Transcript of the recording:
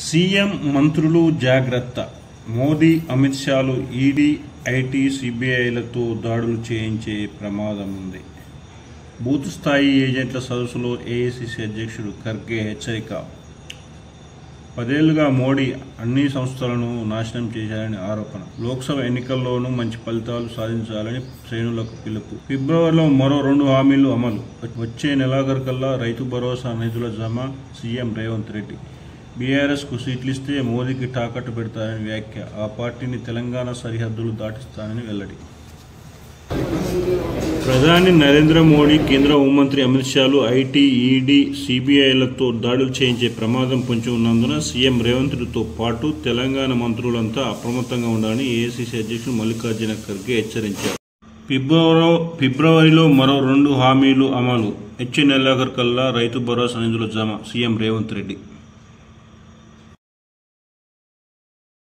CM మంత్రులు జాగ్రత్త. మోదీ, అమిత్ షాలు ED, IT, సీబీఐలతో దాడులు చేయించే ప్రమాదం ఉంది. బూత్ స్థాయి ఏజెంట్ల సదస్సులో ఏఐసీసీ అధ్యక్షుడు ఖర్గే హెచ్చరిక. 10 ఏళ్లుగా మోడీ అన్ని సంస్థలను నాశనం చేశారని ఆరోపణ. లోక్సభ ఎన్నికల్లోనూ మంచి ఫలితాలు సాధించాలని శ్రేణులకు పిలుపు. ఫిబ్రవరిలో మరో 2 హామీలు అమలు. వచ్చే నెలాఖరుకల్లా రైతు భరోసా నిధుల జమ. సీఎం రేవంత్ రెడ్డి. బీఆర్ఎస్కు సీట్లిస్తే మోదీకి తాకట్టు పెడతారని వ్యాఖ్య. ఆ పార్టీని తెలంగాణ సరిహద్దులు దాటిస్తానని వెల్లడి. ప్రధాని నరేంద్ర మోడీ, కేంద్ర హోంమంత్రి అమిత్ షాలు ఐటీ, ఈడీ, సీబీఐలతో దాడులు చేయించే ప్రమాదం పొంచి ఉన్నందున సీఎం రేవంత్ రెడ్డితో పాటు తెలంగాణ మంత్రులంతా అప్రమత్తంగా ఉండాలని ఏఐసీసీ అధ్యక్షుడు మల్లికార్జున ఖర్గే హెచ్చరించారు. ఫిబ్రవరిలో మరో 2 హామీలు అమలు. వచ్చే నెలాఖరుకల్లా రైతు భరోసా నిధుల జమ. సీఎం రేవంత్ రెడ్డి.